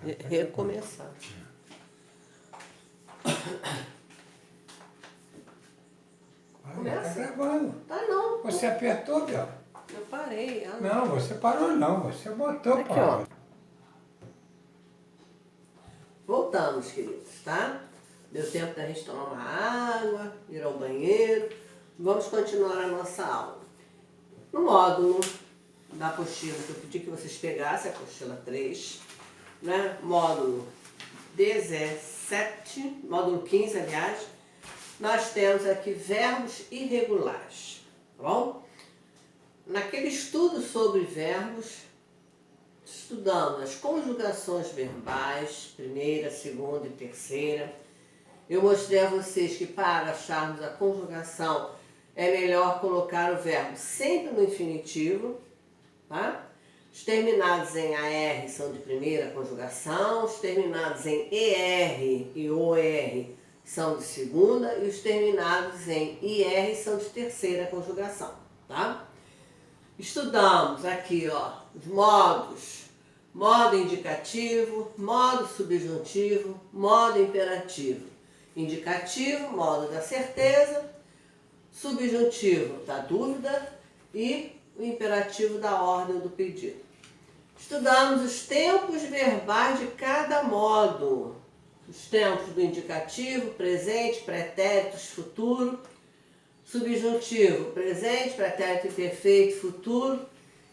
Recomeçar. Olha, tá gravando. Tá não. Você apertou, Bel? Eu parei. Não, você parou não. Você botou Aqui, para. ó. Voltamos, queridos, tá? Deu tempo da gente tomar uma água, ir ao banheiro. Vamos continuar a nossa aula. No módulo da apostila, que eu pedi que vocês pegassem, a apostila 3, né? Módulo 17, módulo 15, aliás, nós temos aqui verbos irregulares, tá bom? Naquele estudo sobre verbos, estudando as conjugações verbais, primeira, segunda e terceira. Eu mostrei a vocês que para acharmos a conjugação é melhor colocar o verbo sempre no infinitivo, tá? Os terminados em AR são de primeira conjugação, os terminados em ER e OR são de segunda e os terminados em IR são de terceira conjugação, tá? Estudamos aqui, ó, os modos: modo indicativo, modo subjuntivo, modo imperativo. Indicativo, modo da certeza, subjuntivo da dúvida e o imperativo da ordem do pedido. Estudamos os tempos verbais de cada modo. Os tempos do indicativo, presente, pretéritos, futuro. Subjuntivo, presente, pretérito imperfeito, futuro.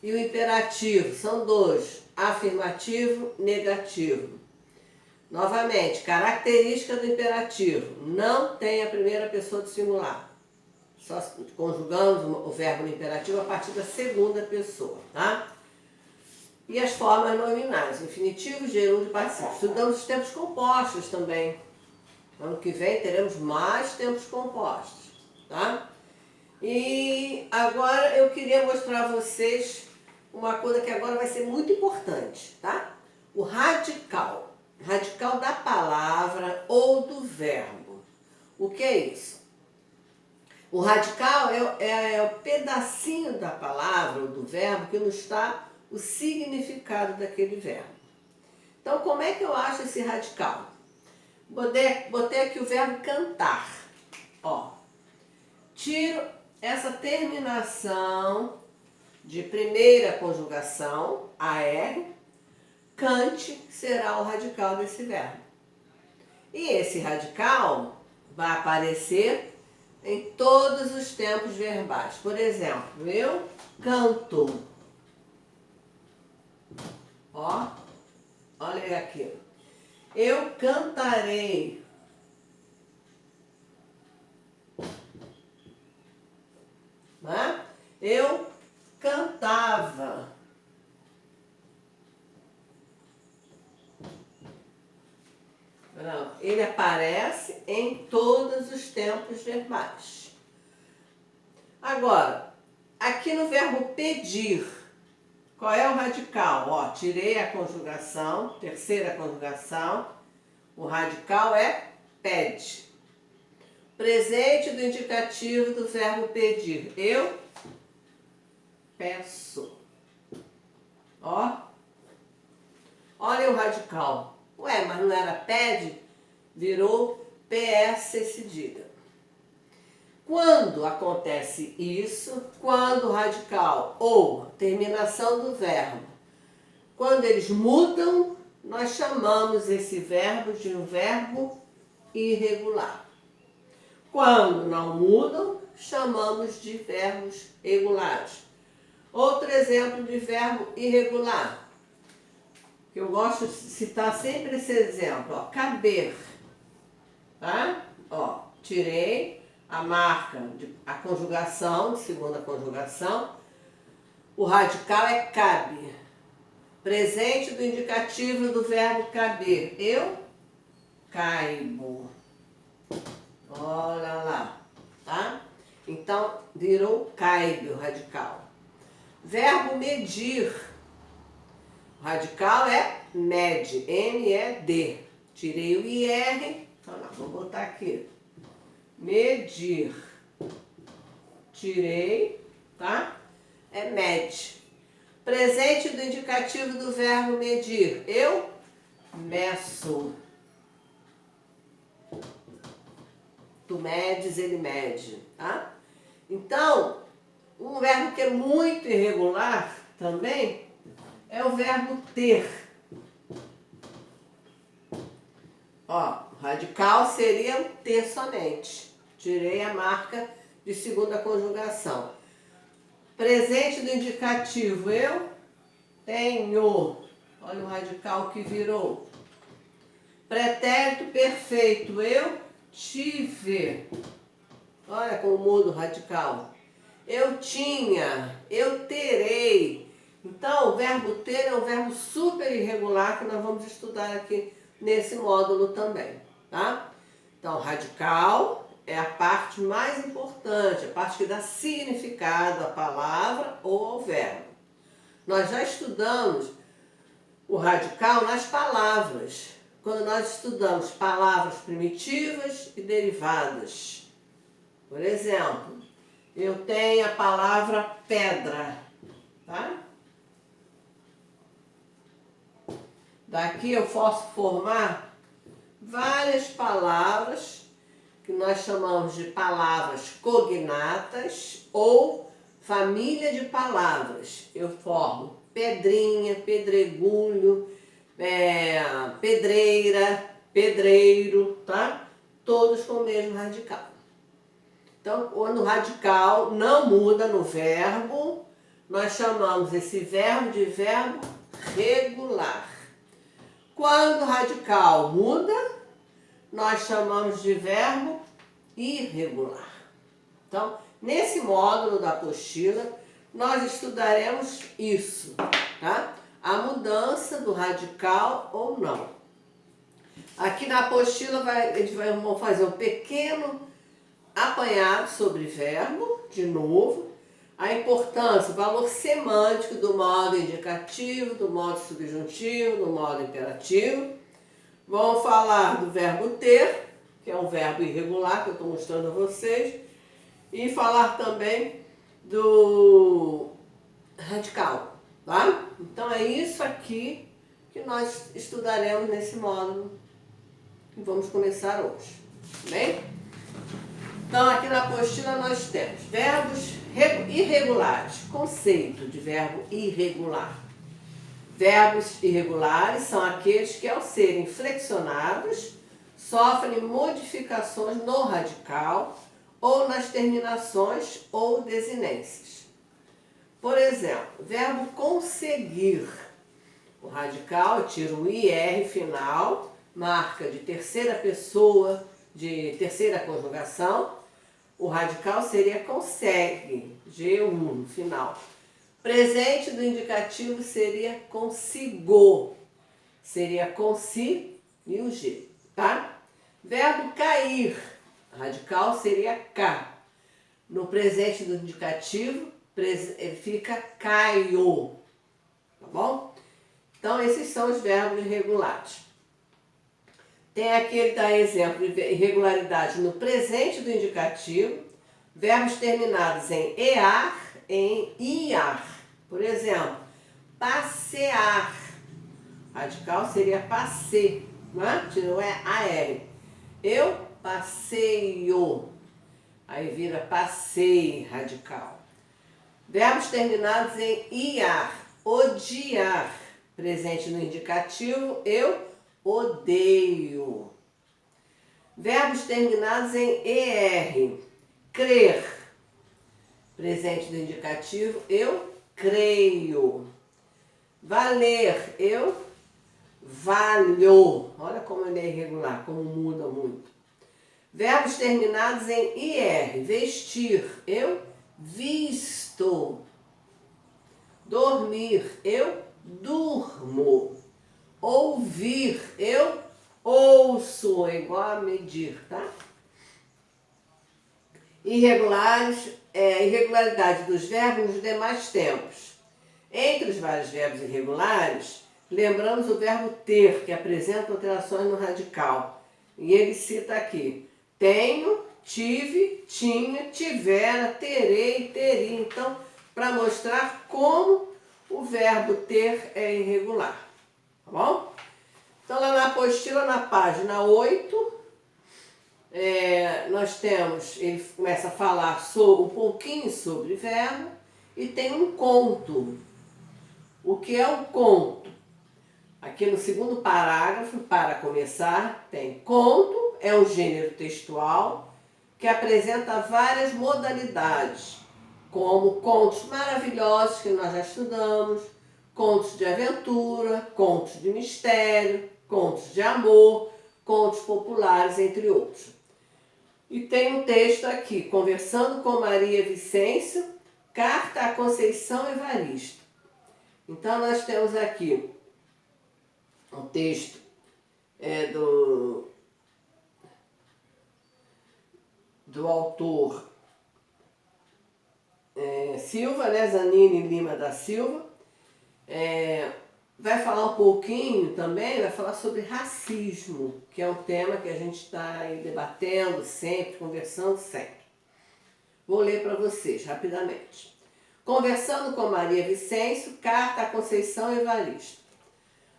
E o imperativo, são dois, afirmativo, negativo. Novamente, característica do imperativo, não tem a primeira pessoa do singular. Só conjugamos o verbo no imperativo a partir da segunda pessoa, tá? E as formas nominais, infinitivo, gerúndio e particípio. Estudamos os tempos compostos também. Ano que vem teremos mais tempos compostos, tá? E agora eu queria mostrar a vocês uma coisa que agora vai ser muito importante, tá? O radical. Radical da palavra ou do verbo. O que é isso? O radical é o pedacinho da palavra ou do verbo que nos dá o significado daquele verbo. Então, como é que eu acho esse radical? Botei aqui o verbo cantar. Ó, tiro essa terminação de primeira conjugação, AR, cante será o radical desse verbo. E esse radical vai aparecer em todos os tempos verbais. Por exemplo, eu canto. Ó, olha aqui. Eu cantarei. Né? Eu cantava. Não, ele aparece em todos os tempos verbais. Agora, aqui no verbo pedir, qual é o radical? Ó, tirei a conjugação, terceira conjugação. O radical é pede. Presente do indicativo do verbo pedir. Eu peço. Ó, olha o radical. Ué, mas não era pede? Virou PS cedilha. Quando acontece isso, quando o radical ou terminação do verbo, quando eles mudam, nós chamamos esse verbo de um verbo irregular. Quando não mudam, chamamos de verbos regulares. Outro exemplo de verbo irregular. Eu gosto de citar sempre esse exemplo, ó, caber, tá? Ó, tirei a marca, a conjugação, segunda conjugação, o radical é cabe. Presente do indicativo do verbo caber, eu caibo. Olha lá, tá? Então, virou caibe o radical. Verbo medir. O radical é mede, M-E-D. Tirei o IR, então não, vou botar aqui. Medir. Tirei, tá? É mede. Presente do indicativo do verbo medir. Eu meço. Tu medes, ele mede, tá? Então, um verbo que é muito irregular também é o verbo ter. Ó, o radical seria o ter somente. Tirei a marca de segunda conjugação. Presente do indicativo, eu tenho. Olha o radical que virou. Pretérito perfeito, eu tive. Olha como muda o radical. Eu tinha, eu terei. Então, o verbo ter é um verbo super irregular que nós vamos estudar aqui nesse módulo também, tá? Então, radical é a parte mais importante, a parte que dá significado à palavra ou ao verbo. Nós já estudamos o radical nas palavras, quando nós estudamos palavras primitivas e derivadas. Por exemplo, eu tenho a palavra pedra, tá? Daqui eu posso formar várias palavras que nós chamamos de palavras cognatas ou família de palavras. Eu formo pedrinha, pedregulho, pedreira, pedreiro, tá? Todos com o mesmo radical. Então, quando o radical não muda no verbo, nós chamamos esse verbo de verbo regular. Quando o radical muda, nós chamamos de verbo irregular. Então, nesse módulo da apostila, nós estudaremos isso, tá? A mudança do radical ou não. Aqui na apostila vamos fazer um pequeno apanhado sobre verbo, de novo, a importância, o valor semântico do modo indicativo, do modo subjuntivo, do modo imperativo. Vamos falar do verbo ter, que é um verbo irregular que eu estou mostrando a vocês, e falar também do radical, tá? Então é isso aqui que nós estudaremos nesse módulo que vamos começar hoje, tá bem? Então aqui na apostila nós temos verbos irregulares, conceito de verbo irregular. Verbos irregulares são aqueles que, ao serem flexionados, sofrem modificações no radical ou nas terminações ou desinências. Por exemplo, verbo conseguir. O radical, eu tiro o IR final, marca de terceira pessoa, de terceira conjugação. O radical seria consegue, G1 no final. Presente do indicativo seria consigo, seria consi e o G, tá? Verbo cair, radical seria K. No presente do indicativo, ele fica caio, tá bom? Então, esses são os verbos irregulares. Tem aquele que dá exemplo de irregularidade no presente do indicativo, verbos terminados em EAR, em IAR. Por exemplo, passear. Radical seria passe, né? Tirou AR. Eu passeio. Aí vira passei, radical. Verbos terminados em IAR. Odiar. Presente no indicativo, eu odeio. Verbos terminados em ER. Crer. Presente do indicativo, eu creio. Valer, eu valho. Olha como ele é irregular, como muda muito. Verbos terminados em IR. Vestir, eu visto. Dormir, eu durmo. Ouvir, eu ouço. É igual a medir, tá? Irregularidade dos verbos nos demais tempos. Entre os vários verbos irregulares, lembramos o verbo ter, que apresenta alterações no radical. E ele cita aqui: tenho, tive, tinha, tivera, terei, teria. Então, para mostrar como o verbo ter é irregular. Tá bom? Então, lá apostila, na página 8, nós temos, ele começa a falar um pouquinho sobre verbo e tem um conto. O que é um conto? Aqui no segundo parágrafo, para começar, tem conto, é um gênero textual que apresenta várias modalidades, como contos maravilhosos que nós já estudamos, contos de aventura, contos de mistério, contos de amor, contos populares, entre outros. E tem um texto aqui, Conversando com Maria Vicêncio, Carta a Conceição Evaristo. Então nós temos aqui um texto do autor Silva, né, Zanini Lima da Silva. Vai falar um pouquinho também, vai falar sobre racismo, que é um tema que a gente está aí debatendo sempre, conversando sempre. Vou ler para vocês rapidamente. Conversando com Maria Vicêncio, Carta a Conceição Evaristo.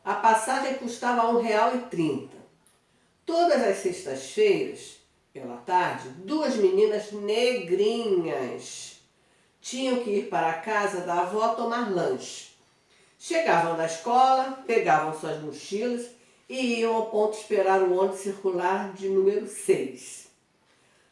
A passagem custava R$1,30. Todas as sextas-feiras, pela tarde, 2 meninas negrinhas tinham que ir para a casa da avó tomar lanche. Chegavam da escola, pegavam suas mochilas e iam ao ponto esperar o ônibus circular de número 6.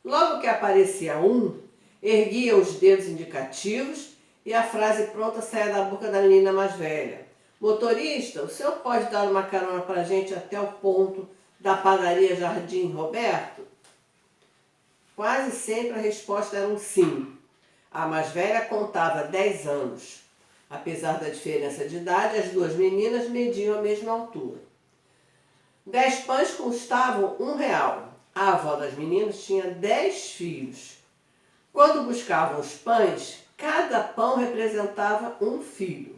Logo que aparecia um, erguia os dedos indicativos e a frase pronta saía da boca da menina mais velha. Motorista, o senhor pode dar uma carona para a gente até o ponto da padaria Jardim Roberto? Quase sempre a resposta era um sim. A mais velha contava 10 anos. Apesar da diferença de idade, as 2 meninas mediam a mesma altura. 10 pães custavam R$1. A avó das meninas tinha 10 filhos. Quando buscavam os pães, cada pão representava um filho.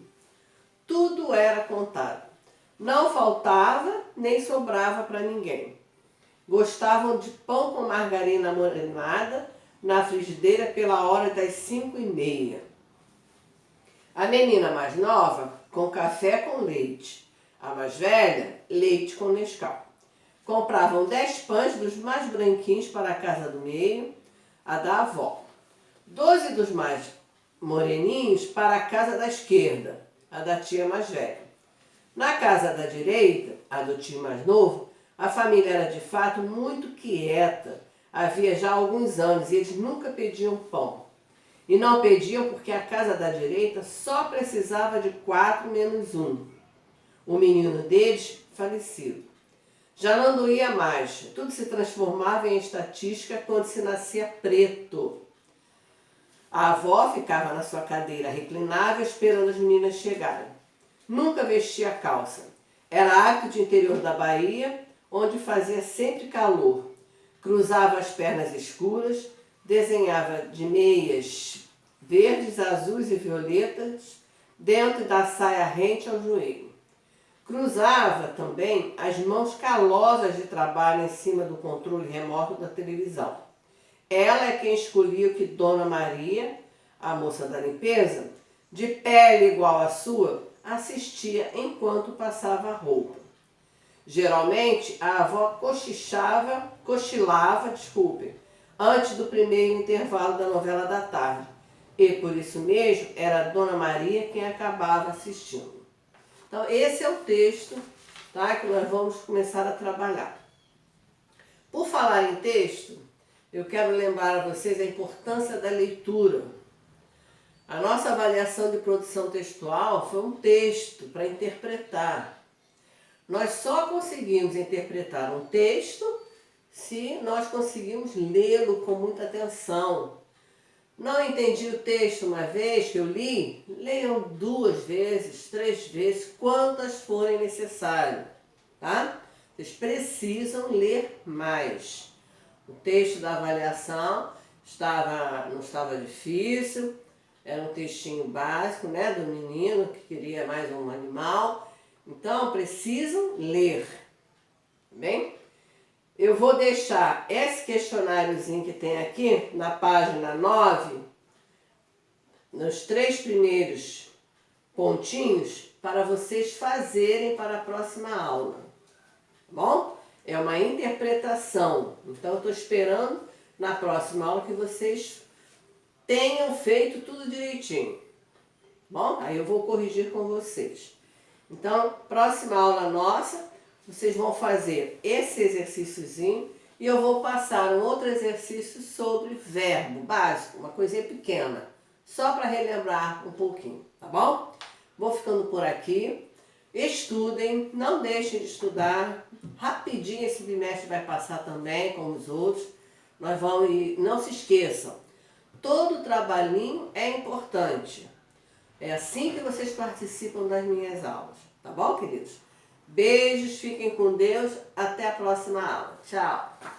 Tudo era contado. Não faltava nem sobrava para ninguém. Gostavam de pão com margarina morenada na frigideira pela hora das 5h30. A menina mais nova, com café com leite. A mais velha, leite com Nescau. Compravam 10 pães dos mais branquinhos para a casa do meio, a da avó. 12 dos mais moreninhos para a casa da esquerda, a da tia mais velha. Na casa da direita, a do tio mais novo, a família era de fato muito quieta. Havia já alguns anos e eles nunca pediam pão. E não pediam porque a casa da direita só precisava de 4 menos 1. O menino deles, falecido. Já não doía mais, tudo se transformava em estatística quando se nascia preto. A avó ficava na sua cadeira reclinável esperando as meninas chegarem. Nunca vestia calça. Era hábito de interior da Bahia, onde fazia sempre calor. Cruzava as pernas escuras, desenhava de meias verdes, azuis e violetas dentro da saia rente ao joelho. Cruzava também as mãos calosas de trabalho em cima do controle remoto da televisão. Ela é quem escolhia o que Dona Maria, a moça da limpeza, de pele igual à sua, assistia enquanto passava a roupa. Geralmente, a avó cochilava, antes do primeiro intervalo da novela da tarde. E por isso mesmo, era a Dona Maria quem acabava assistindo. Então, esse é o texto, tá, que nós vamos começar a trabalhar. Por falar em texto, eu quero lembrar a vocês a importância da leitura. A nossa avaliação de produção textual foi um texto para interpretar. Nós só conseguimos interpretar um texto se nós conseguimos lê-lo com muita atenção. Não entendi o texto uma vez que eu li, leiam 2 vezes, 3 vezes, quantas forem necessárias, tá? Vocês precisam ler mais. O texto da avaliação não estava difícil, era um textinho básico, né, do menino que queria mais um animal. Então, precisam ler, bem? Eu vou deixar esse questionáriozinho que tem aqui na página 9, nos 3 primeiros pontinhos, para vocês fazerem para a próxima aula. bom? É uma interpretação. Então eu estou esperando na próxima aula que vocês tenham feito tudo direitinho. Bom, aí eu vou corrigir com vocês. Então, próxima aula nossa, vocês vão fazer esse exercíciozinho e eu vou passar um outro exercício sobre verbo básico, uma coisinha pequena, só para relembrar um pouquinho, tá bom? Vou ficando por aqui. Estudem, não deixem de estudar. Rapidinho esse bimestre vai passar também, como os outros. Nós vamos e não se esqueçam, todo trabalhinho é importante. É assim que vocês participam das minhas aulas, tá bom, queridos? Beijos, fiquem com Deus, até a próxima aula. Tchau!